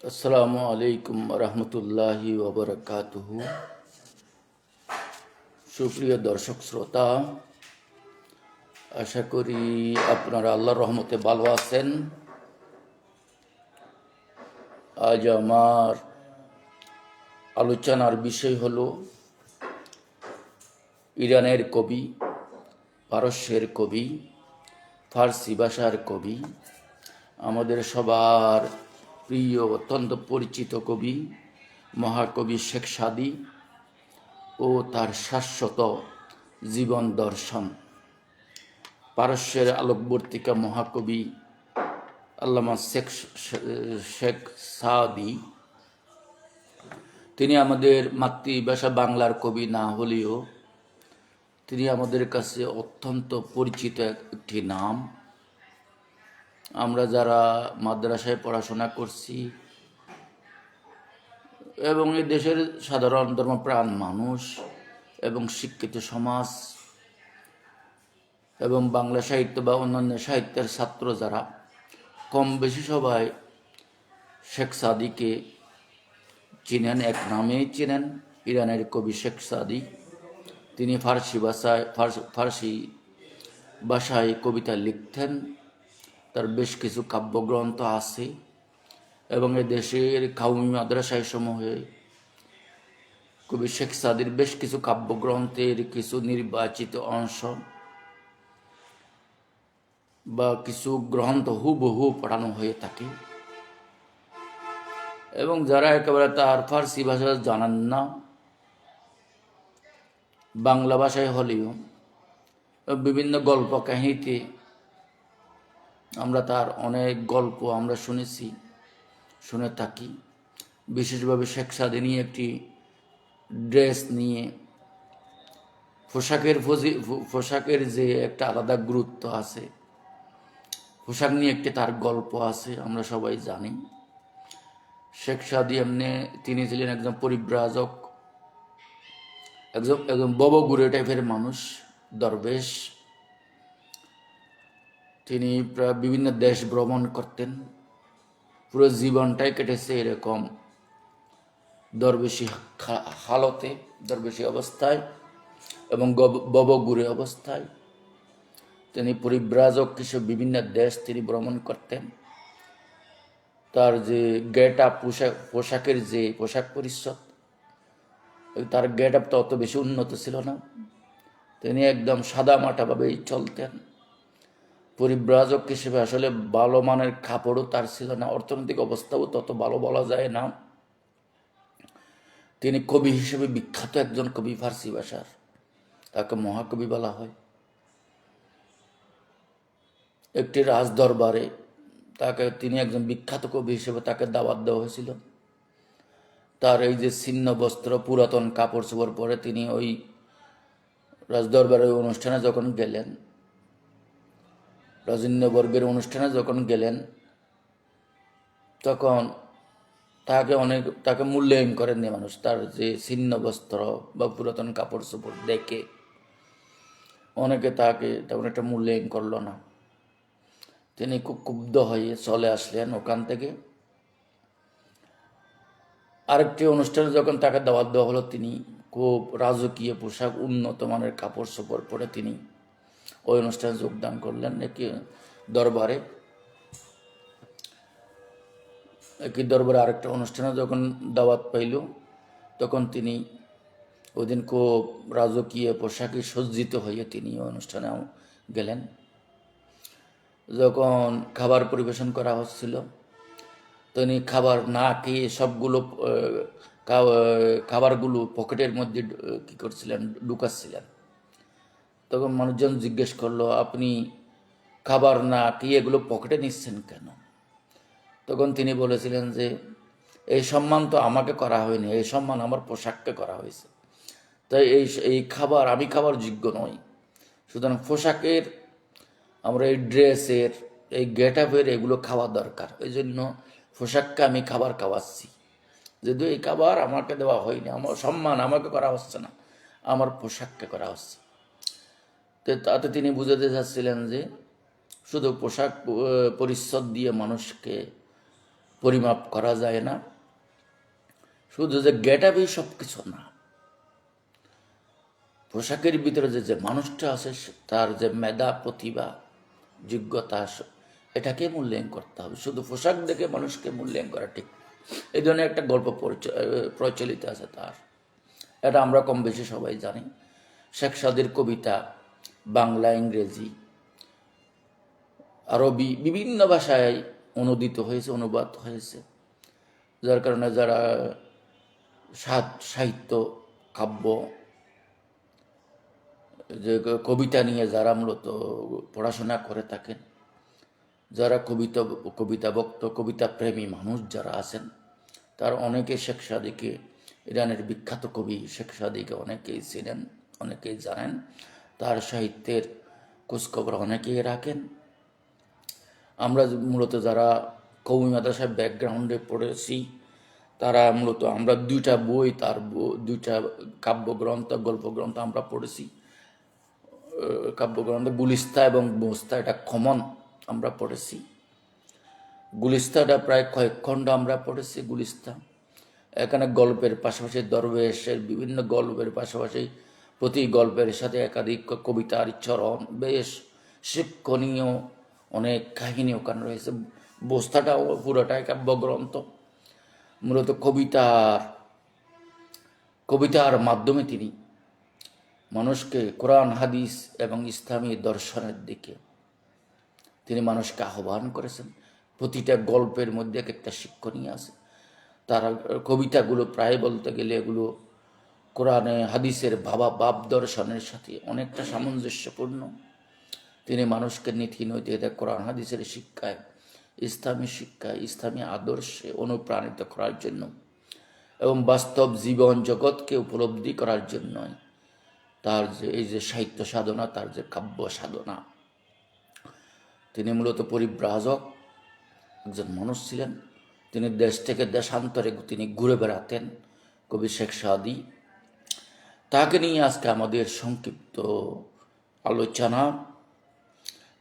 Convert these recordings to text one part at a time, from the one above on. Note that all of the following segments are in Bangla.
আসসালামু আলাইকুম রহমতুল্লাহি ওবরাকাতুহু। সুপ্রিয় দর্শক শ্রোতা, আশা করি আপনারা আল্লাহর রহমতে ভালো আছেন। আজ আমার আলোচনার বিষয় হলো ইরানের কবি, পারস্যের কবি, ফার্সি ভাষার কবি, আমাদের সবার প্রিয় অত্যন্ত পরিচিত কবি মহাকবি শেখ সাদী ও তার শাশ্বত জীবন দর্শন। পারস্যের আলোকবর্তিকা মহাকবি আল্লামা শেখ সাদী, তিনি আমাদের মাতৃভাষা বাংলার কবি না হলেও তিনি আমাদের কাছে অত্যন্ত পরিচিত একটি নাম। আমরা যারা মাদ্রাসায় পড়াশোনা করছি এবং এই দেশের সাধারণ ধর্মপ্রাণ মানুষ এবং শিক্ষিত সমাজ এবং বাংলা সাহিত্য বা অন্যান্য সাহিত্যের ছাত্র যারা কম বেশি সবাই শেখ সাদীকে চিনেন, এক নামেই চিনেন, ইরানের কবি শেখ সাদী। তিনি ফার্সি ভাষায় কবিতা লিখতেন। তার বেশ কিছু কাব্যগ্রন্থ আছে এবং এ দেশের কাউমি মাদ্রাসায় সমূহে কবি শেখ সাদীর বেশ কিছু কাব্যগ্রন্থের কিছু নির্বাচিত অংশ বা কিছু গ্রন্থ হুবহু পড়ানো হয়ে থাকে। এবং যারা একেবারে তার ফার্সি ভাষা জানেন না, বাংলা ভাষায় হলেও বিভিন্ন গল্প কাহিনীতে আমরা তার অনেক গল্প আমরা শুনে থাকি। বিশেষভাবে শেখ সাদী নিয়ে একটি ড্রেস নিয়ে পোশাকের যে একটা আলাদা গুরুত্ব আছে, পোশাক নিয়ে একটি তার গল্প আছে, আমরা সবাই জানি। শেখ সাদী তিনি ছিলেন একজন পরিব্রাজক, একজন ববগুরে টাইপের মানুষ, দরবেশ। তিনি প্রায় বিভিন্ন দেশ ভ্রমণ করতেন। পুরো জীবনটাই কেটেছে এরকম দরবেশি হালতে, দরবেশি অবস্থায় এবং ববগুরে অবস্থায়। তিনি পরিব্রাজক হিসেবে বিভিন্ন দেশ তিনি ভ্রমণ করতেন। তার যে গেট আপ, পোশাকের যে পোশাক পরিচ্ছদ, তার গেট আপটা অত বেশি উন্নত ছিল না। তিনি একদম সাদামাটাভাবেই চলতেন। পরিব্রাজক হিসেবে আসলে ভালো মানের কাপড়ও তার ছিল না, অর্থনৈতিক অবস্থাও তত ভালো বলা যায় না। তিনি কবি হিসেবে বিখ্যাত একজন কবি ফার্সি ভাষার, তাকে মহাকবি বলা হয়। একটি রাজদরবারে তিনি একজন বিখ্যাত কবি হিসেবে তাকে দাওয়াত দেওয়া হয়েছিল। তার এই যে ছিন্ন বস্ত্র, পুরাতন কাপড় চোপড় পরে তিনি ওই রাজদরবারের অনুষ্ঠানে যখন গেলেন, রাজন্যবর্গের অনুষ্ঠানে যখন গেলেন, তখন তাকে মূল্যায়ন করেননি মানুষ। তার যে ছিন্ন বস্ত্র বা পুরাতন কাপড় চোপড় দেখে অনেকে তাকে তেমন একটা মূল্যায়ন করল না। তিনি খুব ক্ষুব্ধ হয়ে চলে আসলেন ওখান থেকে। আরেকটি অনুষ্ঠানে যখন তাকে দাওয়াত দেওয়া হলো, তিনি খুব রাজকীয় পোশাক, উন্নত মানের কাপড় চোপড় পরে তিনি ওই অনুষ্ঠানে যোগদান করলেন। একই দরবারে আরেকটা অনুষ্ঠানে যখন দাওয়াত পাইল, তখন তিনি ওই দিন খুব রাজকীয় পোশাকে সজ্জিত হয়ে তিনি অনুষ্ঠানে গেলেন। যখন খাবার পরিবেশন করা হচ্ছিল, তিনি খাবার না খেয়ে সবগুলো খাবারগুলো পকেটের মধ্যে ঢুকাচ্ছিলেন। তখন মানুষজন জিজ্ঞেস করলো, আপনি খাবার না খেয়ে এগুলো পকেটে নিচ্ছেন কেন? তখন তিনি বলেছিলেন যে এই সম্মান তো আমাকে করা হয়নি, এই সম্মান আমার পোশাককে করা হয়েছে। তাই এই খাবার আমি খাবার যোগ্য নই। সুতরাং পোশাকের, আমরা এই ড্রেসের, এই গেট আপের এগুলো খাওয়া দরকার। এই জন্য পোশাককে আমি খাবার খাওয়াচ্ছি। যদিও এই খাবার আমাকে দেওয়া হয়নি, আমার সম্মান আমাকে করা হচ্ছে না, আমার পোশাককে করা হচ্ছে। তো তাতে তিনি বুঝাতে চাচ্ছিলেন যে শুধু পোশাক পরিচ্ছদ দিয়ে মানুষকে পরিমাপ করা যায় না। শুধু যে গেটআপই সব কিছু না, পোশাকের ভিতরে যে মানুষটা আছে তার যে মেধা, প্রতিভা, যোগ্যতা, এটাকে মূল্যায়ন করতে হবে। শুধু পোশাক দেখে মানুষকে মূল্যায়ন করা ঠিক। এই ধরনের একটা গল্প প্রচলিত আছে তার, এটা আমরা কম বেশি সবাই জানি। শেখ সাদির কবিতা বাংলা, ইংরেজি, আরবি বিভিন্ন ভাষায় অনুদিত হয়েছে, অনুবাদ হয়েছে, যার কারণে যারা সাহিত্য, কাব্য, যে কবিতা নিয়ে যারা মূলত পড়াশোনা করে থাকেন, যারা কবিতা ভক্ত, কবিতা প্রেমী মানুষ যারা আছেন, তার অনেকে শেখ সাদিকে, ইরানের বিখ্যাত কবি শেখ সাদিকে অনেকেই ছিলেন, অনেকেই জানেন। তার সাহিত্যের খোঁজখবর অনেকেই রাখেন। আমরা মূলত যারা কওমি মাদ্রাসা ব্যাকগ্রাউন্ডে পড়েছি, তারা মূলত আমরা দুইটা বই, তার দুইটা কাব্যগ্রন্থ, গল্পগ্রন্থ আমরা পড়েছি। কাব্যগ্রন্থ গুলিস্তা এবং বোস্তা, এটা কমন আমরা পড়েছি। গুলিস্তাটা প্রায় কয়েক খণ্ড আমরা পড়েছি। গুলিস্তা এখানে গল্পের পাশাপাশি দরবেশের বিভিন্ন গল্পের পাশাপাশি প্রতি গল্পের সাথে একাধিক কবিতার চরণ, বেশ শিক্ষণীয় অনেক কাহিনী ওখানে রয়েছে। বোস্তাটাও পুরোটাই কাব্যগ্রন্থ। মূলত কবিতার মাধ্যমে তিনি মানুষকে কোরআন, হাদিস এবং ইসলামী দর্শনের দিকে তিনি মানুষকে আহ্বান করেছেন। প্রতিটা গল্পের মধ্যে এক একটা শিক্ষণীয় আছে। তার কবিতাগুলো প্রায় বলতে গেলে এগুলো কোরআনে হাদিসের ভাব দর্শনের সাথে অনেকটা সামঞ্জস্যপূর্ণ। তিনি মানুষকে নীতি নৈতিকতা, কোরআন হাদিসের শিক্ষায়, ইসলামী শিক্ষায়, ইসলামী আদর্শে অনুপ্রাণিত করার জন্য এবং বাস্তব জীবন জগৎকে উপলব্ধি করার জন্য তার যে এই যে সাহিত্য সাধনা, তার যে কাব্য সাধনা, তিনি মূলত পরিব্রাজক একজন মানুষ ছিলেন। তিনি দেশ থেকে দেশান্তরে তিনি ঘুরে বেড়াতেন, কবি শেখ সাদি। তাকে নিয়ে আজকে আমাদের সংক্ষিপ্ত আলোচনা।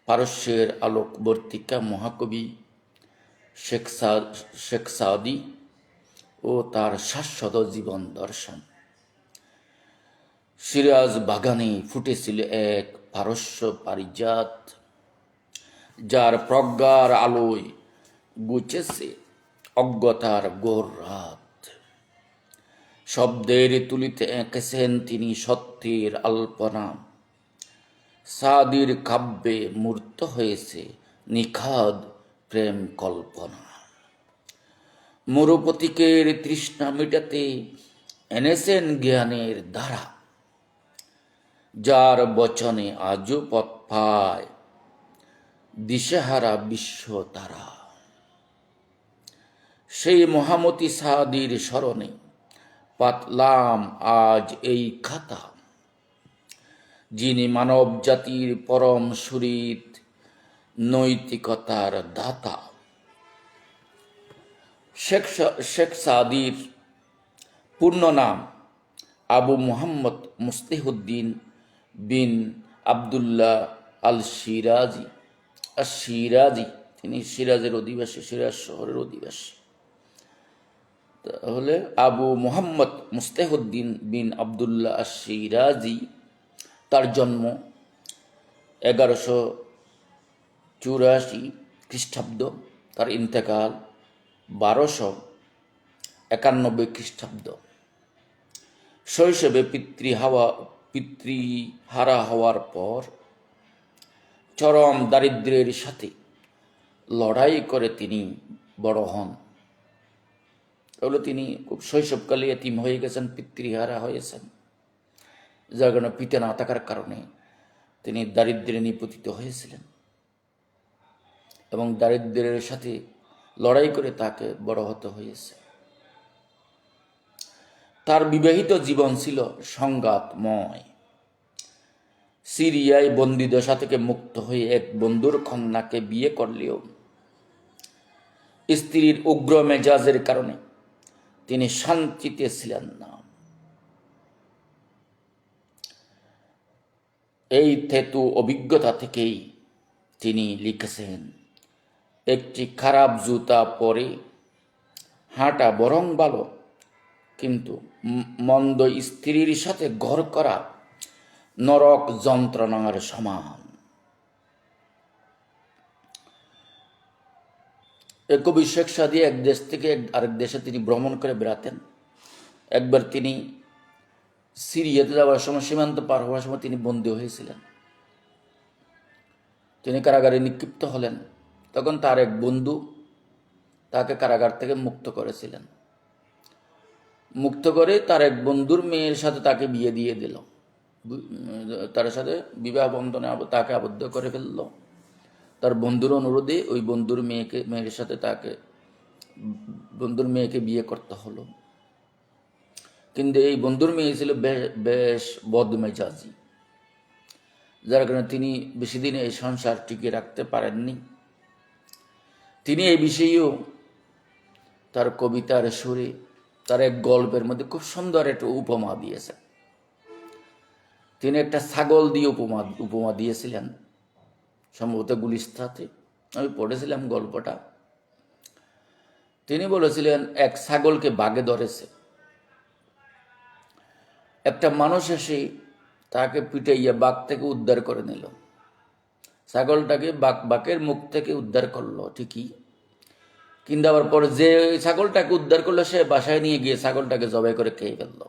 পারস্যের আলোকবর্তিকা মহাকবি শেখ সাদি ও তার শাশ্বত জীবন দর্শন। সিরাজ বাগানে ফুটেছিল এক পারস্য পারিজাত, যার প্রজ্ঞার আলোয় গুছেছে অজ্ঞতার ঘোর রাত। শব্দের তুলিতে এঁকেছেন তিনি সত্যের আলপনা, সাদির কাব্যে মূর্ত হয়েছে নিখাদ প্রেম কল্পনা। মরুপতিকের তৃষ্ণা মেটাতে এনেছেন জ্ঞানের ধারা, যার বচনে আজও পথ পায় দিশেহারা বিশ্ব তারা। সেই মহামতি সাদির স্মরণে পাতলাম আজ এই খাতা, যিনি মানব জাতির পরম সুরিত নৈতিকতার দাতা। শেখ সাদির পূর্ণ নাম আবু মুহাম্মদ মুস্লিহুদ্দিন বিন আবদুল্লাহ আল সিরাজি। তিনি সিরাজের অধিবাসী, সিরাজ শহরের অধিবাসী। তাহলে আবু মুহাম্মদ মুস্লিহুদ্দিন বিন আবদুল্লাহ সিরাজি, তার জন্ম 1184 খ্রিস্টাব্দ, তার ইন্তেকাল 1291 খ্রিস্টাব্দ। শৈশবে পিতৃহারা হওয়ার পর চরম দারিদ্র্যের সাথে লড়াই করে তিনি বড় হন। তাহলে তিনি খুব শৈশবকালে এতিম হয়ে গেছেন, পিতৃহারা হয়েছেন, যার কারণে পিতা না থাকার কারণে তিনি দারিদ্র্যে নিপতিত হয়েছিলেন এবং দারিদ্র্যের সাথে লড়াই করে তাকে বড় হতে হয়েছে। তার বিবাহিত জীবন ছিল সংঘাতময়। সিরিয়ায় বন্দিদশা থেকে মুক্ত হয়ে এক বন্ধুর কন্যাকে বিয়ে করলেও স্ত্রীর উগ্র মেজাজের কারণে তিনি শান্তিতে ছিলেন না। এই থেতু অভিজ্ঞতা থেকেই তিনি লিখেছেন, একটি খারাপ জুতা পরে হাঁটা বরং ভালো, কিন্তু মন্দ স্ত্রীর সাথে ঘর করা নরক যন্ত্রণার সমান। কবি শেখ সাদী এক দেশ থেকে আরেক দেশে তিনি ভ্রমণ করে বেড়াতেন। একবার তিনি সিরিয়াতে যাওয়ার সময়, সীমান্ত পার হওয়ার সময় তিনি বন্দী হয়েছিলেন। তিনি কারাগারে নিক্ষিপ্ত হলেন। তখন তার এক বন্ধু তাকে কারাগার থেকে মুক্ত করেছিলেন। মুক্ত করে তার এক বন্ধুর মেয়ের সাথে তাকে বিয়ে দিয়ে দিল, তার সাথে বিবাহ বন্ধনে তাকে আবদ্ধ করে ফেলল। তার বন্ধুর অনুরোধে ওই মেয়ের সাথে বন্ধুর মেয়েকে বিয়ে করতে হলো। কিন্তু এই বন্ধুর মেয়ে ছিল বেশ বদমেজাজি, যার কারণে তিনি বেশি দিন এই সংসার টিকিয়ে রাখতে পারেননি। তিনি এই বিষয়েও তার কবিতার সুরে, তার এক গল্পের মধ্যে খুব সুন্দর একটা উপমা দিয়েছেন। তিনি একটা ছাগল দিয়ে উপমা দিয়েছিলেন, সম্ভবত গুলিস্তাতে আমি পড়েছিলাম গল্পটা। তিনি বলেছিলেন এক ছাগলকে বাঘে ধরেছে। একটা মানুষ এসে তাকে পিটাইয়া বাঘ থেকে উদ্ধার করে নিল। ছাগলটাকে বাঘের মুখ থেকে উদ্ধার করলো ঠিকই, কিন্তু আবার পরে যে ছাগলটাকে উদ্ধার করলো সে বাসায় নিয়ে গিয়ে ছাগলটাকে জবাই করে খেয়ে ফেলল।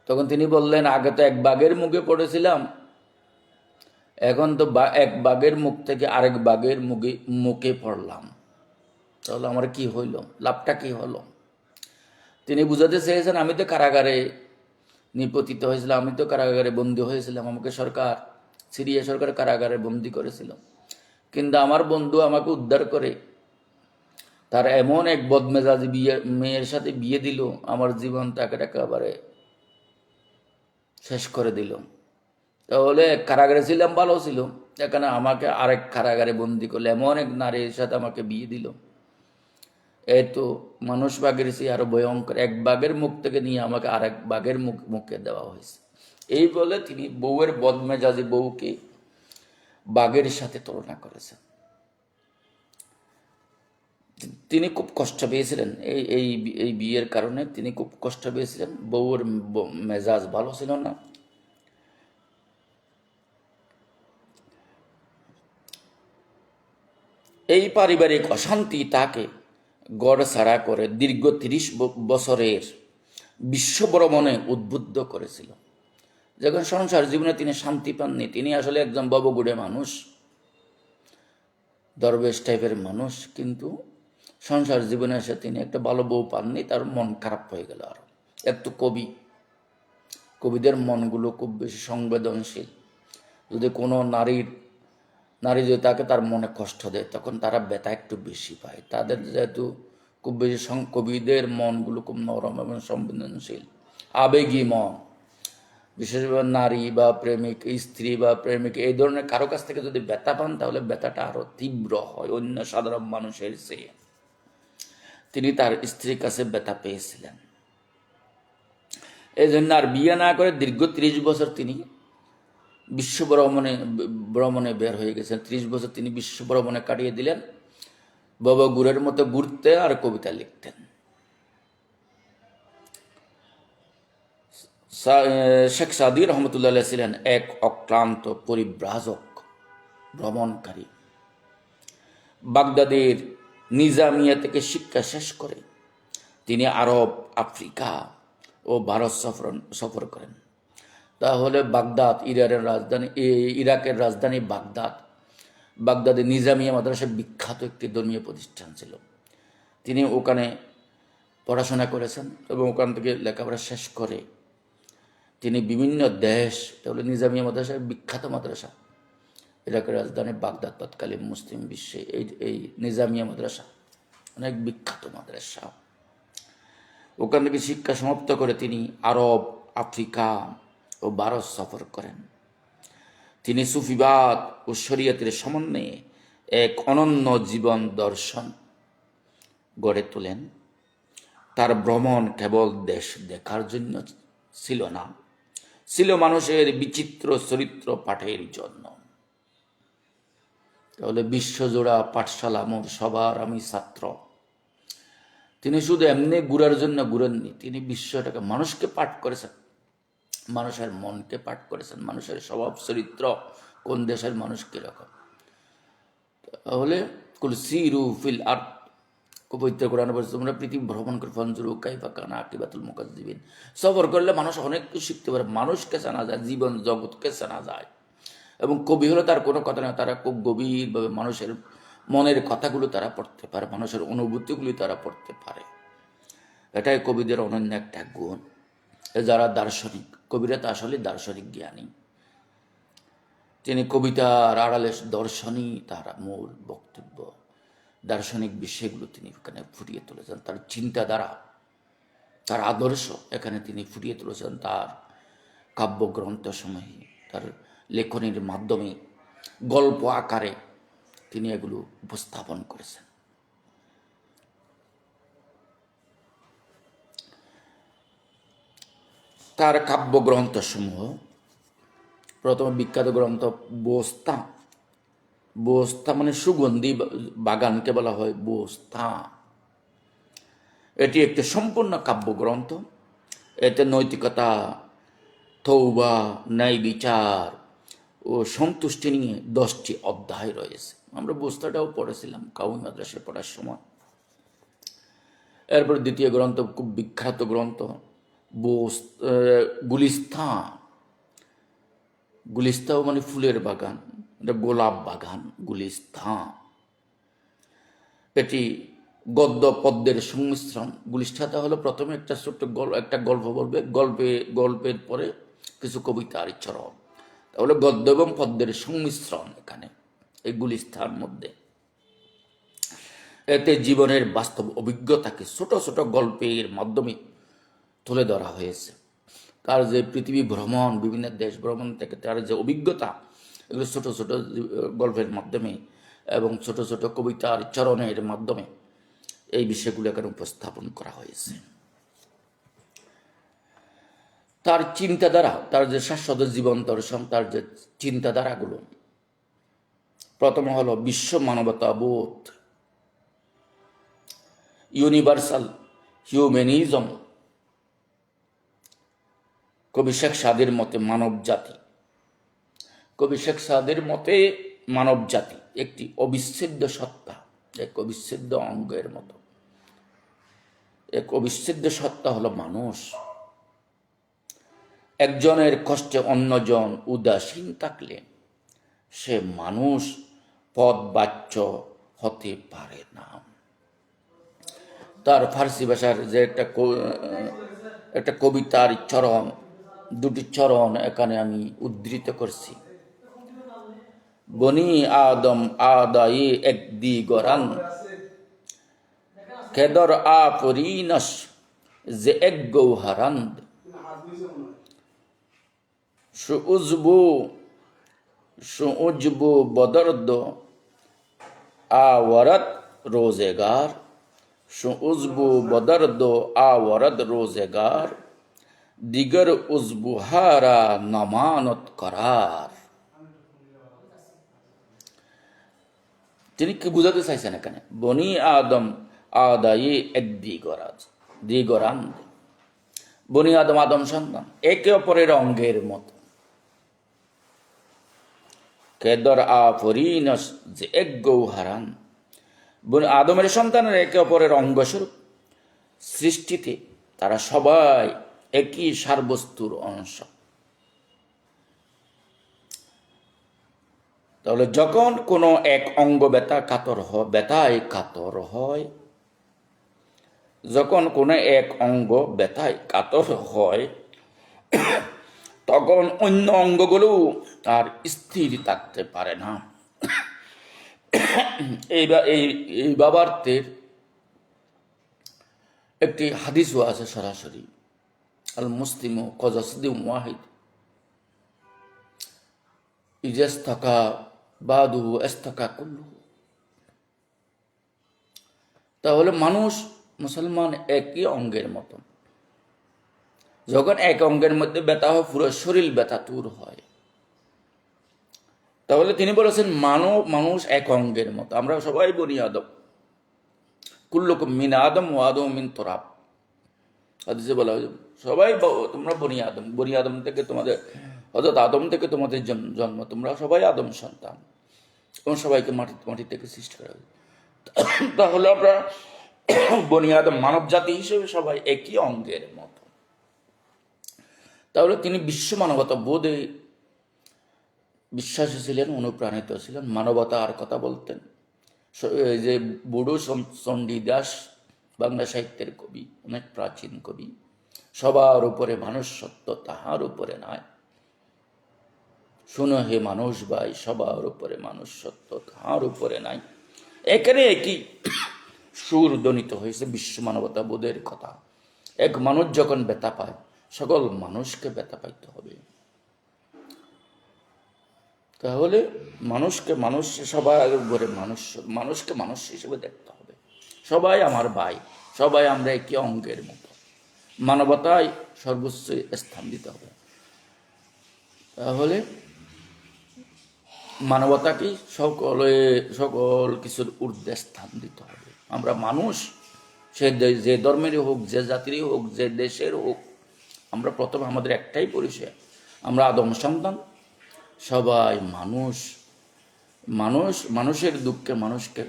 তখন তিনি বললেন, আগে তো এক বাঘের মুখে পড়েছিলাম, এখন তো এক বাঘের মুখ থেকে আরেক বাঘের মুখে পড়লাম, তাহলে আমার কি হইল, লাভটা কি হলো? তিনি বুঝাতে চেয়েছেন, আমি তো কারাগারে নিপতিত হয়েছিলাম, আমি তো কারাগারে বন্দী হয়েছিলাম, আমাকে সিরিয়া সরকার কারাগারে বন্দী করেছিল, কিন্তু আমার বন্ধু আমাকে উদ্ধার করে তার এমন এক বদমেজাজি মেয়ের সাথে বিয়ে দিল, আমার জীবন তাকে একেবারে শেষ করে দিল। তাহলে কারাগারে ছিলাম ভালো ছিল, এখানে আমাকে আরেক কারাগারে বন্দি করলে, এমন এক নারীর সাথে আমাকে বিয়ে দিল। এই তো মানুষ বাঘের চেয়ে আরো ভয়ঙ্কর, এক বাঘের মুখ থেকে নিয়ে আমাকে আরেক বাঘের মুখে দেওয়া হয়েছে। এই বলে তিনি বউয়ের বদমেজাজি বউকে বাঘের সাথে তুলনা করেছেন। তিনি খুব কষ্ট পেয়েছিলেন এই বিয়ের কারণে, তিনি খুব কষ্ট পেয়েছিলেন। বউয়ের মেজাজ ভালো ছিল না। এই পারিবারিক অশান্তি তাকে গড়ছাড়া করে দীর্ঘ 30 বছরের বিশ্বভ্রমণে উদ্বুদ্ধ করেছিল। যখন সংসার জীবনে তিনি শান্তি পাননি, তিনি আসলে একজন ববগুড়ে মানুষ, দরবেশ টাইপের মানুষ, কিন্তু সংসার জীবনে এসে তিনি একটা ভালো বউ পাননি, তার মন খারাপ হয়ে গেল। আরো একটু কবিদের মনগুলো খুব বেশি সংবেদনশীল। যদি কোনো নারী যদি তাকে তার মনে কষ্ট দেয়, তখন তারা ব্যথা একটু বেশি পায়। তাদের যেহেতু খুব বেশি কবিদের মনগুলো খুব নরম এবং সংবেদনশীল, আবেগী মন। বিশেষভাবে নারী বা প্রেমিক, স্ত্রী বা প্রেমিক এই ধরনের কারো কাছ থেকে যদি ব্যথা পান, তাহলে ব্যথাটা আরো তীব্র হয় অন্য সাধারণ মানুষের চেয়ে। তিনি তার স্ত্রীর কাছে ব্যথা পেয়েছিলেন। এই জন্য আর বিয়ে না করে দীর্ঘ 30 বছর তিনি ভ্রমণে বের হয়ে গেছেন। 30 বছর তিনি ভ্রমণে কাটিয়ে দিলেন। বাবা গুড়ের মতো ঘুরতেন আর কবিতা লিখতেন। শেখ সাদী রহমতুল্লাহ ছিলেন এক অক্লান্ত পরিব্রাজক, ভ্রমণকারী। বাগদাদের নিজামিয়া থেকে শিক্ষা শেষ করে তিনি আরব, আফ্রিকা ও ভারত সফর করেন। তাহলে বাগদাদ, ইরাকের রাজধানী বাগদাদে নিজামিয়া মাদ্রাসা বিখ্যাত একটি ধর্মীয় প্রতিষ্ঠান ছিল। তিনি ওখানে পড়াশোনা করেছেন এবং ওখান থেকে লেখাপড়া শেষ করে তিনি বিভিন্ন দেশ, তাহলে নিজামিয়া মাদ্রাসা বিখ্যাত মাদ্রাসা, ইরাকের রাজধানী বাগদাদ, তৎকালীন মুসলিম বিশ্বে এই নিজামিয়া মাদ্রাসা অনেক বিখ্যাত মাদ্রাসা। ওখান থেকে শিক্ষা সমাপ্ত করে তিনি আরব, আফ্রিকা ও ভারত সফর করেন। তিনি সুফিবাদ ও শরীয়তের সমন্বয়ে এক অনন্য জীবন দর্শন গড়ে তোলেন। তার ভ্রমণ কেবল দেশ দেখার জন্য ছিল না, ছিল মানুষের বিচিত্র চরিত্র পাঠের জন্য। তাহলে বিশ্বজোড়া পাঠশালা মোর সবার আমি ছাত্র। তিনি শুধু এমনি ঘুরার জন্য ঘুরেননি, তিনি বিশ্বটাকে মানুষকে পাঠ করেছেন, মানুষের মনকে পাঠ করেছেন, মানুষের স্বভাব চরিত্র, কোন দেশের মানুষ কিরকম। তাহলে কুল সিরু ফিল আরদ, পবিত্র কোরআনে বলছে তোমরা পৃথিবী ভ্রমণ করে ফনজুরু কাইফা কানা আকিবাতুল মুকাজ্জিবিন। সফর করলে মানুষ অনেক কিছু শিখতে পারে, মানুষকে জানা যায়, জীবন জগৎকে জানা যায়। এবং কবি হলে তার কোনো কথা নেই, তারা খুব গভীরভাবে মানুষের মনের কথাগুলো তারা পড়তে পারে, মানুষের অনুভূতিগুলি তারা পড়তে পারে। এটাই কবিদের অনন্য একটা গুণ। যারা দার্শনিক, কবিরা তো আসলে দার্শনিক জ্ঞানী। তিনি কবিতার আড়ালে দর্শনই তার মূল বক্তব্য, দার্শনিক বিষয়গুলো তিনি এখানে ফুটিয়ে তুলেছেন। তার চিন্তাধারা, তার আদর্শ এখানে তিনি ফুটিয়ে তুলেছেন তার কাব্যগ্রন্থসমূহে, তার লেখনীর মাধ্যমে, গল্প আকারে তিনি এগুলো উপস্থাপন করেছেন। তার কাব্যগ্রন্থসমূহ, প্রথম বিখ্যাত গ্রন্থ বোস্তা। বোস্তা মানে সুগন্ধি বাগানকে বলা হয় বোস্তা। এটি একটি সম্পূর্ণ কাব্যগ্রন্থ। এতে নৈতিকতা, তৌবা, ন্যায় বিচার ও সন্তুষ্টি নিয়ে 10টি অধ্যায় রয়েছে। আমরা বোস্তাটাও পড়েছিলাম কাউমি মাদ্রাসায় পড়ার সময়। এরপর দ্বিতীয় গ্রন্থ, খুব বিখ্যাত গ্রন্থ গুলিস্তান। গুলিস্তাও মানে ফুলের বাগান, এটা গোলাপ বাগান গুলিস্তান। এটি গদ্য পদ্যের সংমিশ্রণ। গুলিস্তাটা হলো প্রথমে একটা ছোট্ট একটা গল্প বলবে, গল্পের পরে কিছু কবিতার চরণ, তাহলে গদ্য এবং পদ্যের সংমিশ্রণ এখানে এই গুলিস্তান মধ্যে। এতে জীবনের বাস্তব অভিজ্ঞতাকে ছোট ছোট গল্পের মাধ্যমে তুলে ধরা হয়েছে। তার যে পৃথিবী ভ্রমণ, বিভিন্ন দেশ ভ্রমণ থেকে তার যে অভিজ্ঞতা, এগুলো ছোট ছোট গল্পের মাধ্যমে এবং ছোট ছোট কবিতার চরণের মাধ্যমে এই বিষয়গুলো এখানে উপস্থাপন করা হয়েছে। তার চিন্তাধারা, তার যে শাশ্বত জীবন দর্শন, তার যে চিন্তাধারাগুলো, প্রথম হলো বিশ্ব মানবতাবোধ, ইউনিভার্সাল হিউম্যানিজম। কবি শেখ সাদির মতে মানব জাতি, কবি শেখ সাদির মতে মানব জাতি একটি অবিচ্ছেদ্য সত্তা, এক অবিচ্ছেদ্য অঙ্গের মতো। এক অবিচ্ছেদ্য সত্তা হলো মানুষ। একজনের কষ্টে অন্যজন উদাসীন থাকলে সে মানুষ পদবাচ্য হতে পারে না। তার ফার্সি ভাষার যে একটা কবিতার চরণ, দুটি চরণ এখানে আমি উদ্ধৃত করছি। বনি আদম আদায়ে এক দিগরান, কেদর আপরিনস যে এক গৌহারান্দ, সুউজবু বদর্দ আওয়ারত রোজেগার, সুউজবু বদর্দ আওয়ারদ রোজেগার, দিগর উজবুহারা নমানত করার। তিনি কি বুঝাতে চাইছেন এখানে? বনি আদম আদায়ে এক দিগরান, বনি আদম, আদম সন্তান একে অপরের অঙ্গের মতো। কেদর আফরিনস যে এক গৌহারান, আদমের সন্তানের একে অপরের অঙ্গস্বরূপ। সৃষ্টিতে তারা সবাই একই সারবস্তুর অংশ। তাহলে যখন কোনো এক অঙ্গ ব্যথায় কাতর হয়, যখন কোনো এক অঙ্গ ব্যথায় কাতর হয়, তখন অন্য অঙ্গগুলো আর স্থির থাকতে পারে না। এই বাবার্থের একটি হাদিসও আছে সরাসরি, আল মুসলিম কজাসদিম ওয়াহিদ ইজাস্তাকা বাদু এস্তাকা কুল্লু। তাহলে মানুষ, মুসলমান একই অঙ্গের মতন। যখন এক অঙ্গের মধ্যে ব্যথা হয়, পুরো শরীর ব্যথা দূর হয়। তাহলে তিনি বলেছেন মানুষ এক অঙ্গের মতো, আমরা সবাই বনি আদম, কুল্লুকুম মিন আদম ও আদম মিন তোরাব। হাদিসে বলা হয়েছে সবাই তোমরা বনি আদম থেকে তোমাদের, হযরত আদম থেকে তোমাদের জন্ম, তোমরা সবাই আদম সন্তান এবং সবাইকে মাটি থেকে সৃষ্টি করা হয়েছে। তাহলে আমরা বনি আদম মানব জাতি হিসেবে সবাই একই অঙ্গের মতো। তাহলে তিনি বিশ্ব মানবতা বোধে বিশ্বাসী ছিলেন, অনুপ্রাণিত ছিলেন, মানবতার কথা বলতেন। এই যে বুড়ো চণ্ডীদাস বাংলা সাহিত্যের কবি, অনেক প্রাচীন কবি, সবার উপরে মানুষ সত্য, তাহার উপরে নয়। শুনো হে মানুষ ভাই, সবার উপরে মানুষ সত্য, তাহার উপরে নাই। এখানে একই সুর ধ্বনিত হয়েছে বিশ্ব মানবতা বোধের কথা। এক মানুষ যখন ব্যথা পায়, সকল মানুষকে ব্যথা পাইতে হবে। তাহলে সবার উপরে মানুষকে মানুষ হিসেবে দেখতে হবে। সবাই আমার ভাই, সবাই আমরা একই অঙ্গের মতো। মানবতায় সর্বোচ্চ স্থান দিতে হবে। তাহলে মানবতাকেই সকল কিছুর ঊর্ধ্বে স্থান দিতে হবে। আমরা মানুষ, সে যে ধর্মেরই হোক, যে জাতিরই হোক, যে দেশের হোক, আমরা প্রথমে আমাদের একটাই পরিচয়, আমরা আদম সন্তান, সবাই মানুষের দুঃখে মানুষকে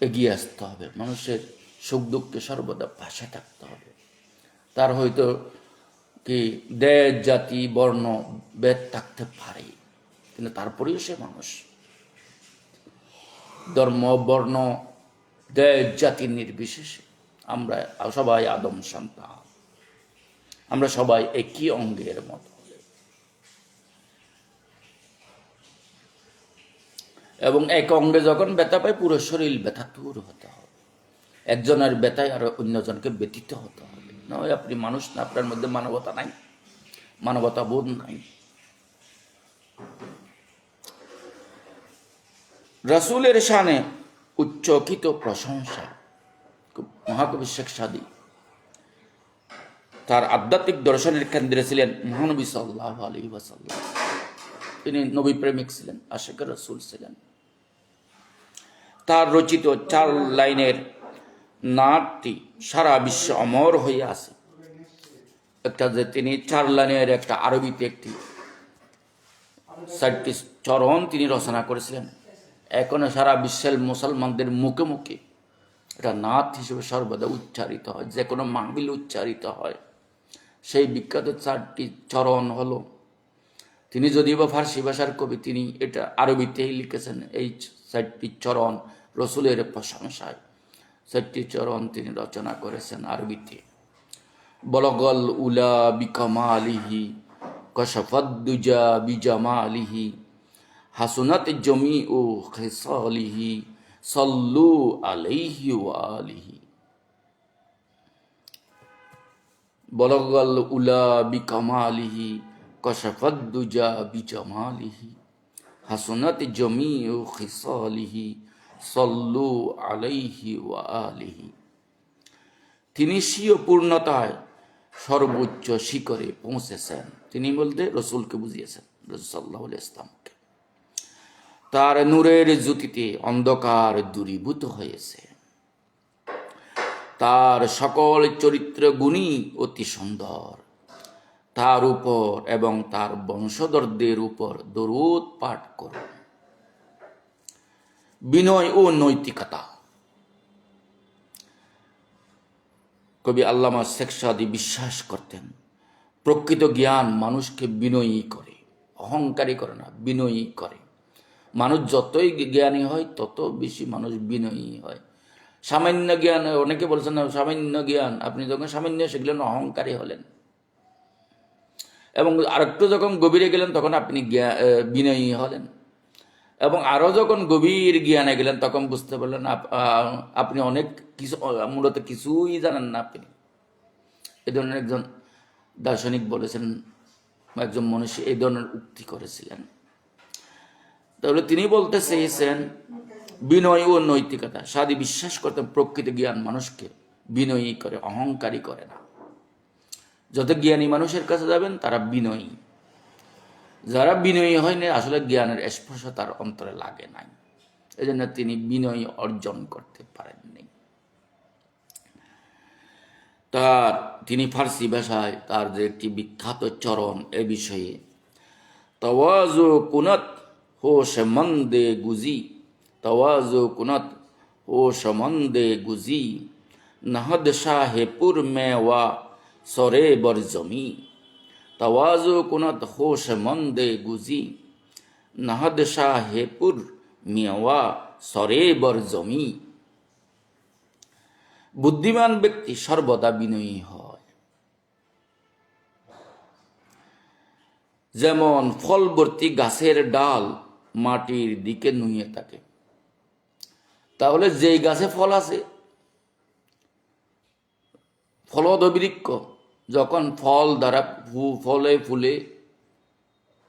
এগিয়ে আসতে হবে, মানুষের সুখ দুঃখে সর্বদা পাশে থাকতে হবে। তার হয়তো কি দেশ, জাতি, বর্ণ, ভেদ থাকতে পারে, কিন্তু তারপরেও সে মানুষ। ধর্ম, বর্ণ, দেশ, জাতির নির্বিশেষে আমরা সবাই আদম সন্তান, আমরা সবাই একই অঙ্গের মতো। এবং এক অঙ্গে যখন ব্যথা পায়, পুরো শরীর ব্যথাতুর হতে হবে। একজনের ব্যথায় আর অন্যজনকে ব্যথিত হতে হবে, নয় আপনি মানুষ না, আপনার মধ্যে মানবতা নাই, মানবতা বোধ নাই। রাসূলের শানে উচ্চকিত প্রশংসা। মহাকবি শেখ সাদী তার আধ্যাত্মিক দর্শনের কেন্দ্রে ছিলেন মহানবী সাল্লাল্লাহু আলাইহি ওয়াসাল্লাম। তিনি নবী প্রেমিক ছিলেন, আশিক রাসূল ছিলেন। তার রচিত 4 লাইনের নাটটি সারা বিশ্বে অমর হয়ে আছে। একটা যে তিনি 4 লাইনের একটা আরবিতে একটি 4টি চরণ তিনি রচনা করেছিলেন, এখনো সারা বিশ্বের মুসলমানদের মুখে মুখে এটা নাথ হিসেবে সর্বদা উচ্চারিত হয়, যে কোনো মাহফিল উচ্চারিত হয়। সেই বিখ্যাত 4টি চরণ হলো, তিনি যদিও বা ফার্সি ভাষার কবি, তিনি এটা আরবিতেই লিখেছেন। এই 4টি চরণ রসুলের প্রশংসায়, 4টি চরণ তিনি রচনা করেছেন আরবিতে। বলগল উলা বিকামালিহি, কশফাদ্দুজা বিজামালিহি, হাসুনাত জমিউ খিসালিহি, সাল্লু আলাইহি ওয়া আলিহি। বলগল উলা বিকামালিহি, কশফাদ্দুজা বিজামালিহি, হাসুনাত জমিউ খিসালিহি, সাল্লু আলাইহি ওয়া আলিহি। তিনি স্বীয় পূর্ণতায় সর্বোচ্চ শিখরে পৌঁছেছেন। তিনি বলতে রসুলকে বুঝিয়েছেন, রাসূল সাল্লাল্লাহু আলাইহি ওয়াসাল্লামকে। তার নূরের জ্যোতিতে অন্ধকার দূরীভূত হয়েছে। তার সকল চরিত্র গুণই অতি সুন্দর। তার উপর এবং তার বংশধরদের উপর দরুদ পাঠ করুন। বিনয় ও নৈতিকতা। কবি আল্লামা শেখ সাদী বিশ্বাস করতেন, প্রকৃত জ্ঞান মানুষকে বিনয়ী করে, অহংকারী করে না, বিনয়ী করে। মানুষ যতই জ্ঞানী হয়, তত বেশি মানুষ বিনয়ী হয়। সামান্য জ্ঞান, অনেকে বলছেন না সামান্য জ্ঞান, আপনি যখন সামান্য শিখলেন অহংকারী হলেন, এবং আরেকটু যখন গভীরে গেলেন তখন আপনি বিনয়ী হলেন, এবং আরও যখন গভীর জ্ঞানে গেলেন তখন বুঝতে পারলেন আপনি অনেক কিছু, মূলত কিছুই জানেন না আপনি। এই ধরনের একজন দার্শনিক বলেছেন, একজন মনীষী এই ধরনের উক্তি করেছিলেন। তাহলে তিনি বলতে চেয়েছেন বিনয় ও নৈতিকতা। সাদী বিশ্বাস করতেন প্রকৃত জ্ঞান মানুষকে বিনয়ী করে, অহংকারী করে না। যত জ্ঞানী মানুষের কাছে যাবেন তারা বিনয়ী, যারা বিনয়ী হয়নি আসলে জ্ঞানের স্পর্শ তার অন্তরে লাগে নাই, এজন্য তিনি বিনয় অর্জন করতে পারেননি। তিনি ফার্সি ভাষায় তার যে একটি বিখ্যাত চরণ এ বিষয়ে তওয়াজু কুনত হোশমন্দে গুজি, তওয়াজু কুনত হোশমন্দে গুজি, নহদ শাহেপুর মেওয়া সরে বরজমি, তওয়াজু কুনত হোশমন্দে গুজি, নহদ শাহেপুর মেওয়া সরে বরজমি। বুদ্ধিমান ব্যক্তি সর্বদা বিনয়ী হয়। যেমন ফলবর্তী গাছের ডাল মাটির দিকে নুয়ে থাকে, তাহলে যেই গাছে ফল আছে, ফলদ বৃক্ষ যখন ফল দ্বারা ফলে ফুলে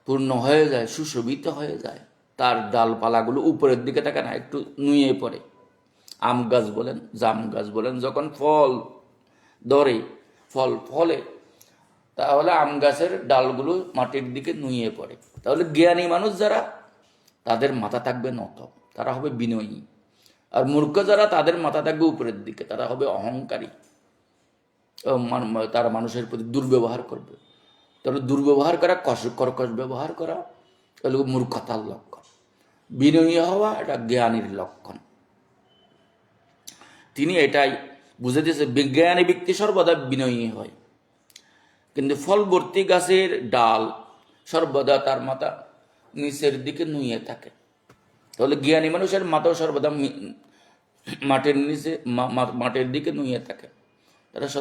পূর্ণ হয়ে যায়, সুশোভিত হয়ে যায়, তার ডালপালাগুলো উপরের দিকে থাকে না, একটু নুয়ে পড়ে। আম গাছ বলেন, জাম গাছ বলেন, যখন ফল ধরে, ফল ফলে, তাহলে আম গাছের ডালগুলো মাটির দিকে নুয়ে পড়ে। তাহলে জ্ঞানী মানুষ যারা, তাদের মাথা থাকবে নত, তারা হবে বিনয়ী। আর মূর্খ যারা, তাদের মাথা থাকবে উপরের দিকে, তারা হবে অহংকারী, তারা মানুষের প্রতি দুর্ব্যবহার করবে। তাহলে দুর্ব্যবহার করা, কর্কশ ব্যবহার করা, এগুলো মূর্খতার লক্ষণ। বিনয়ী হওয়া এটা জ্ঞানীর লক্ষণ। তিনি এটাই বুঝে দিয়েছে, বিজ্ঞানী ব্যক্তি সর্বদা বিনয়ী হয়। কিন্তু ফলবর্তী গাছের ডাল সর্বদা তার মাথা নিচের দিকে নুয়ে থাকে। তাহলে জ্ঞানী মানুষের মাথাও সর্বদা মাটির দিকে নুয়ে থাকে।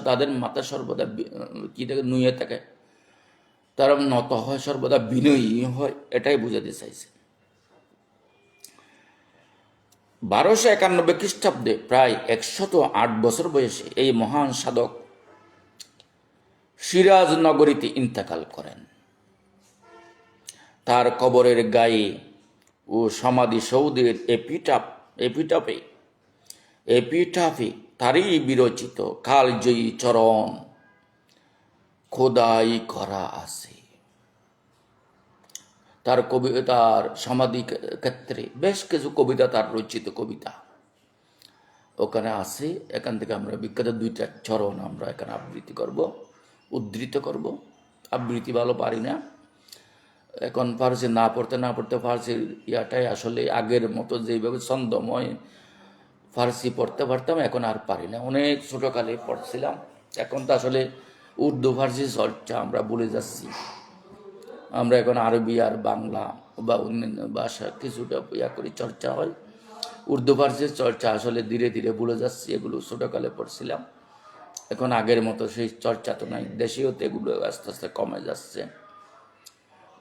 তাদের মাথা সর্বদা কি থাকে, নুয়ে থাকে, তারা নত হয়, সর্বদা বিনয়ী হয়, এটাই বুঝাতে চাইছে। 1291 খ্রিস্টাব্দে প্রায় 108 বছর বয়সে এই মহান সাধক সিরাজ নগরীতে ইন্তেকাল করেন। তার কবরের গায়ে ও সমাধি সৌধের এপিটাফে তারই বিরচিত কালজয়ী চরণ খোদাই করা আছে। তার সমাধি ক্ষেত্রে বেশ কিছু কবিতা, তার রচিত কবিতা ওখানে আছে। এখান থেকে আমরা বিখ্যাত 2টা চরণ আমরা এখানে উদ্ধৃত করব। আবৃত্তি ভালো পারি না, এখন ফার্সি না পড়তে ফার্সির ইয়াটাই আসলে আগের মতো যেভাবে ছন্দময় ফার্সি পড়তে পারতাম, এখন আর পারি না। অনেক ছোটোকালে পড়ছিলাম, এখন তো আসলে উর্দু ফার্সি চর্চা আমরা ভুলে যাচ্ছি। আমরা এখন আরবি আর বাংলা বা অন্যান্য ভাষা কিছুটা করি, চর্চা হয়। উর্দু ফার্সির চর্চা আসলে ধীরে ধীরে ভুলে যাচ্ছি। এগুলো ছোটোকালে পড়ছিলাম, এখন আগের মতো সেই চর্চা তো নাই। দেশীয়তে এগুলো আস্তে আস্তে কমে যাচ্ছে,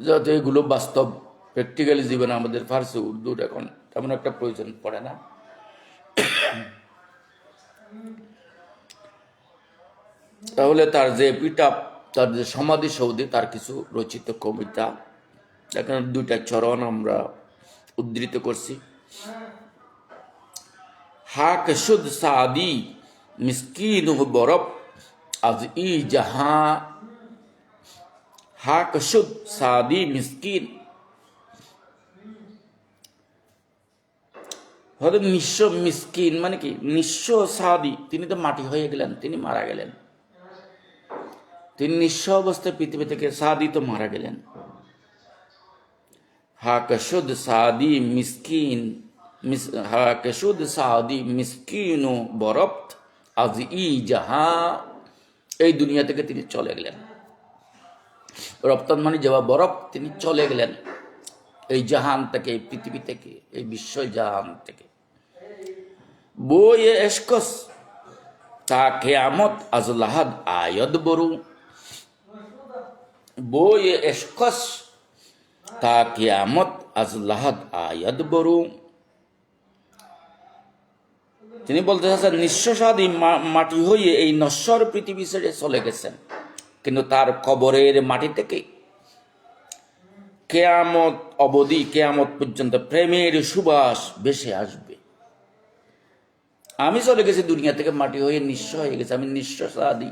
যাতে এগুলো বাস্তব প্র্যাকটিক্যালি জীবনে আমাদের ফার্সি উর্দুর এখন তেমন একটা প্রয়োজন পড়ে না। তাহলে তার যে পিটাপ, তার যে সমাধি সৌধে তার কিছু রচিত কবিতা, এখানে 2টা চরণ আমরা উদ্ধৃত করছি। হাক শুদ সাদি মিসকিন বরফ আজ ই জাহা, হাক শুদ সাদি মিসকিন, হয়তো নিঃস্ব। মিসকিন মানে কি? নিঃস্ব। সাদি, তিনি তো মাটি হয়ে গেলেন, তিনি মারা গেলেন, তিনি নিঃস্ব অবস্থায় পৃথিবী থেকে, সাদি তো মারা গেলেন। হাকশুদ সাদি মিসকিন, হাকশুদ সাদি মিসকিন বরফত আজ ই জাহা, এই দুনিয়া থেকে তিনি চলে গেলেন। রপ্তান মানে যাওয়া, বরফ, তিনি চলে গেলেন এই জাহান থেকে, এই পৃথিবী থেকে, এই বিশ্ব জাহান থেকে। বয়ে এসকস তা কেয়ামত আজ লাহাদ আয়দ বরু, বয়ে এসকস তা কেয়ামত আজ লাহাদ আয়দ বরু। তিনি বলতে চাচ্ছেন, নিঃস্বসাদী মাটি হয়ে এই নশ্বর পৃথিবী ছেড়ে চলে গেছেন, কিন্তু তার কবরের মাটি থেকে কেয়ামত অবধি, কেয়ামত পর্যন্ত প্রেমের সুবাস ভেসে আসবে। আমি চলে গেছি দুনিয়া থেকে, মাটি হয়ে নিঃস্ব হয়ে গেছে, আমি নিঃস্বসাদী।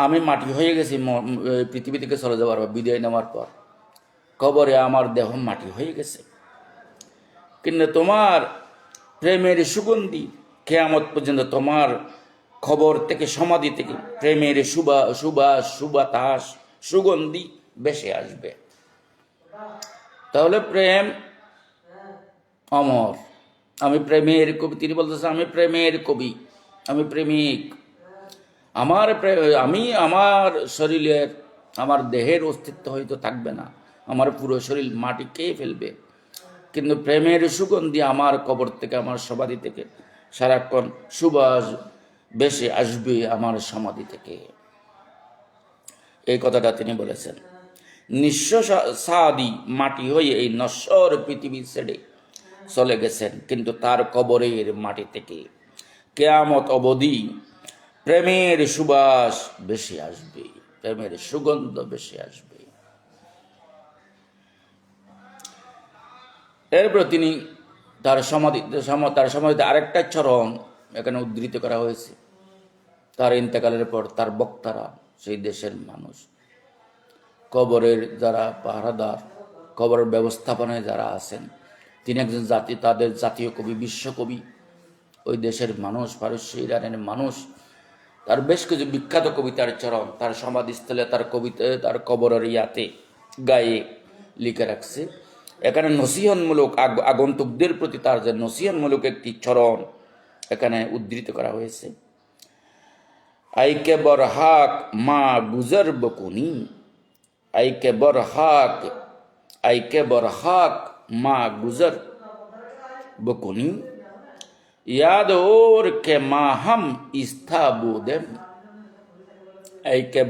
আমি মাটি হয়ে গেছি পৃথিবী থেকে চলে যাওয়ার পর, বিদায় নেওয়ার পর কবরে আমার দেহ মাটি হয়ে গেছে, কিন্তু তোমার প্রেমের সুগন্ধি কেয়ামত পর্যন্ত তোমার খবর থেকে, সমাধি থেকে প্রেমের সুবাস সুবাতাস সুগন্ধি ভেসে আসবে। তাহলে প্রেম অমর। আমি প্রেমের কবি, তিনি বলতেছেন আমি প্রেমের কবি, আমি প্রেমিক। আমি আমার শরীরের, আমার দেহের অস্তিত্ব হয়তো থাকবে না, আমার পুরো শরীর মাটি খেয়ে ফেলবে, কিন্তু প্রেমের সুগন্ধি আমার কবর থেকে, আমার সমাধি থেকে সারাক্ষণ সুবাস বেশি আসবে আমার সমাধি থেকে। এই কথাটা তিনি বলেছেন। নিঃস্ব সাদি মাটি হয়ে এই নশ্বর পৃথিবী ছেড়ে চলে গেছেন, কিন্তু তার কবরের মাটি থেকে কেয়ামত অবধি প্রেমের সুবাস বেশি আসবে, প্রেমের সুগন্ধ বেশি আসবে। এরপর তিনি তার সমাধিতে আরেকটা চরণ এখানে উদ্ধৃত করা হয়েছে। তার ইন্তেকালের পর তার বক্তারা, সেই দেশের মানুষ, কবরের যারা পাহারাদার, কবরের ব্যবস্থাপনায় যারা আছেন, তিনি একজন তাদের জাতীয় কবি, বিশ্বকবি, ওই দেশের মানুষ, পারস্য ইরানের মানুষ। তার বেশ কিছু বিখ্যাত কবিতার চরণ তার সমাধিস্থলে, তার কবিতা, তার কবরের ইয়াতে গায়ে লিখে রাখছে। এখানে নসিহনমূলক আগন্তুকদের প্রতি তার যে নসিহনমূলক একটি চরণ এখানে উদ্ধৃত করা হয়েছে। আইকে বরহাক মা গুজর বকুনি, আইকে বরহাক মা গুজর বকুনি, याद और के माहम इस्था बोदम, ऐके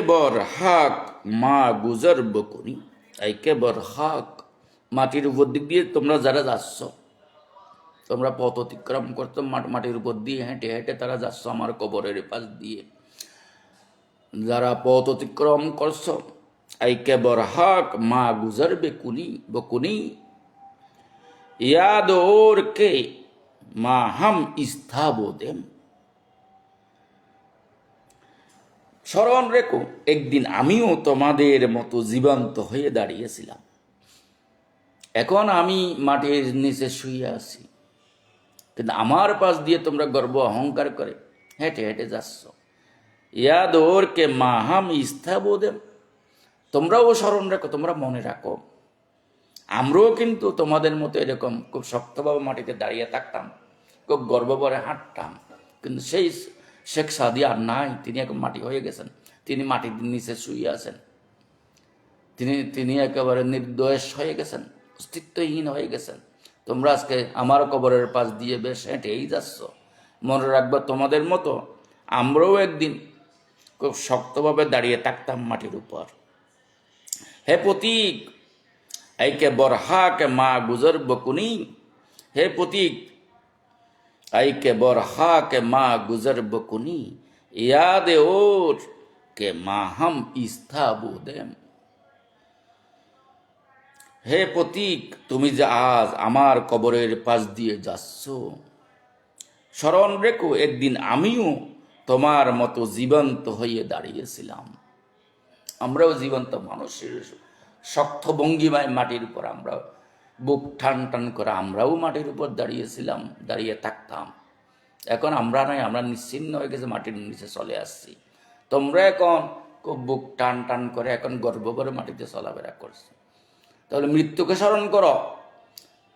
बरहाक মা গুজর বকুনি, ऐके बरहाक। মাটির উপর দিক দিয়ে তোমরা যারা যাচ্ছ, তোমরা পথ অতিক্রম করতো, মাটির উপর দিয়ে হেঁটে হেঁটে তারা যাচ্ছ আমার কবরের পাশ দিয়ে, যারা পথ অতিক্রম করছ, ऐके बरहाक মা গুজর বকুনি, याद और के माहम इस्था बोदेम। স্মরণ রেখো একদিন আমিও তোমাদের মতো জীবন্ত হয়ে দাঁড়িয়েছিলাম। এখন আমি মাটির নিচে শুয়ে আছি, কিন্তু আমার পাশ দিয়ে তোমরা গর্ব অহংকার করে হেঁটে হেঁটে যাচ্ছ। ইয়াদ ওর কে মাহাম ইস্তা বোদেম, তোমরাও স্মরণ রাখো, তোমরা মনে রাখো আমরাও কিন্তু তোমাদের মতো এরকম খুব শক্তভাবে মাটিতে দাঁড়িয়ে থাকতাম, খুব গর্ব করে হাঁটতাম, কিন্তু সেই শেখ সাদি আর নাই, তিনি এখন মাটি হয়ে গেছেন, তিনি মাটির নিচে শুয়ে আছেন, তিনি একেবারে নির্দোষ হয়ে গেছেন, অস্তিত্বহীন হয়ে গেছেন। তোমরা আজকে আমার কবরের পাশ দিয়ে বেশ হেঁটেই যাচ্ছ। মনে রাখবো তোমাদের মতো আমরাও একদিন খুব শক্তভাবে দাঁড়িয়ে থাকতাম মাটির উপর। হে প্রতীক, ऐके बरहाक মা গুজর বকুনি, হে প্রতীক, ऐके बरहाक মা গুজর বকুনি, याद और के माहम इस्था बोदेम। হে প্রতীক, তুমি যে আজ আমার কবরের পাশ দিয়ে যাচ্ছ, স্মরণ রেখো একদিন আমিও তোমার মতো জীবন্ত হয়ে দাঁড়িয়েছিলাম। আমরাও জীবন্ত মানুষের শক্ত ভঙ্গিমায় মাটির উপর আমরা বুক টান টান করে আমরাও মাটির উপর দাঁড়িয়েছিলাম, দাঁড়িয়ে থাকতাম। এখন আমরা নয়, আমরা নিশ্চিন্ন হয়ে গেছে, মাটির নিচে চলে আসছি। তোমরা এখন খুব বুক টান টান করে এখন গর্ব করে মাটিতে চলাফেরা করছো। তাহলে মৃত্যুকে স্মরণ করো।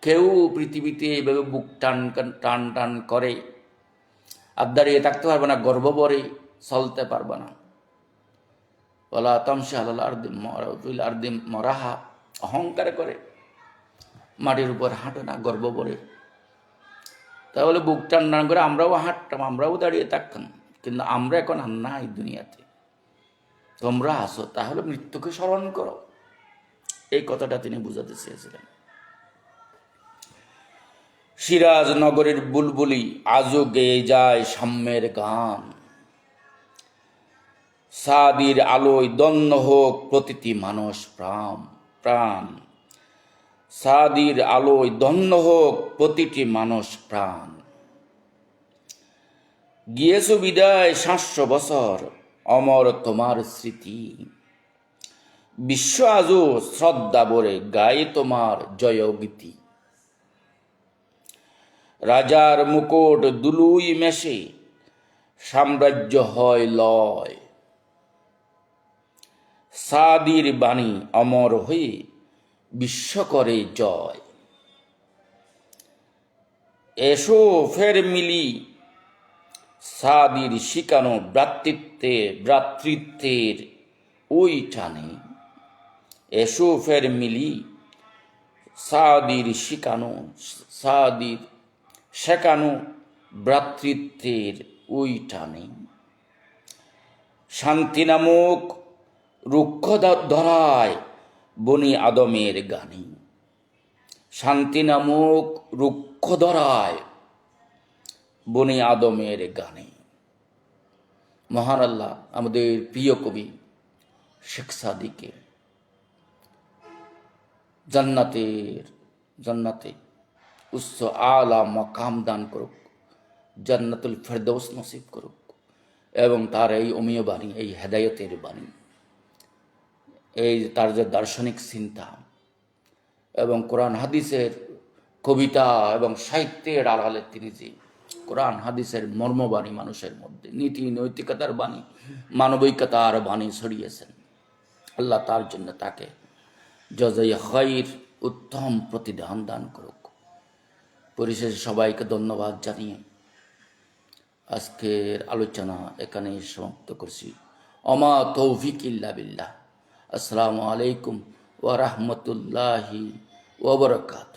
কেউ পৃথিবীতে এইভাবে বুক টান টান টান করে আর দাঁড়িয়ে থাকতে পারবে না, গর্ব করে চলতে পারবে না। বলা তমসে আলাল আর্দিম মরাহা, অহংকার করে মাটির উপর হাঁটে না, গর্ব করে। তাহলে বুক টান টান করে আমরাও হাঁটতাম, আমরাও দাঁড়িয়ে থাকতাম, কিন্তু আমরা এখন আর নাই দুনিয়াতে। তোমরা আসো, তাহলে মৃত্যুকে স্মরণ করো। এই কথাটা তিনি বুঝাতে চেয়েছিলেন। সিরাজ নগরীর বুলবুলি আজও গেয়ে যায় সাম্যের গান, সাদির আলোয় দন্ন হোক প্রতিটি মানুষ প্রাণ, সাদির আলোয় দন্ন হোক প্রতিটি মানুষ প্রাণ। গিয়েছো বিদায় 500 বছর, অমর তোমার স্মৃতি। বিশ্ব আজও শ্রদ্ধা ভরে গায়ে তোমার জয়গীতি। রাজার মুকুট দুলুই মেশে, সাম্রাজ্য হয় লয়। সাদির বাণী অমর হয়ে বিশ্ব করে জয়। এসো ফের মিলি, সাদির শিকানো ভ্রাতৃত্বের ওই টানে। এসো ফের মিলি, সাদির শেখানো ভ্রাতৃত্বের ওই টানে। শান্তি নামক রুক্ষ ধরায় বনি আদমের গানে। শান্তি নামক রুক্ষ ধরায় বনি আদমের গানে। মহান আল্লাহ আমাদের প্রিয় কবি শেখ সাদিকে জান্নাতে উচ্চ আলা মাকাম দান করুক, জান্নাতুল ফেরদৌস নসিব করুক, এবং তার এই অমীয় বাণী, এই হেদায়েতের বাণী, এই তার যে দার্শনিক চিন্তা এবং কোরআন হাদিসের কবিতা এবং সাহিত্যের আড়ালে তিনি যে কোরআন হাদিসের মর্মবাণী মানুষের মধ্যে, নীতি নৈতিকতার বাণী, মানবিকতার বাণী ছড়িয়েছেন, আল্লাহ তার জন্য তাকে জজাই খাইর উত্তম প্রতিদান দান করুক। পরিশেষে সবাইকে ধন্যবাদ জানিয়ে আজকের আলোচনা এখানে সমাপ্ত করছি। অমা তৌফিক ইল্লা বিল্লাহ। আসসালামু আলাইকুম ওয়া রাহমাতুল্লাহি ওয়া বারাকাতুহু।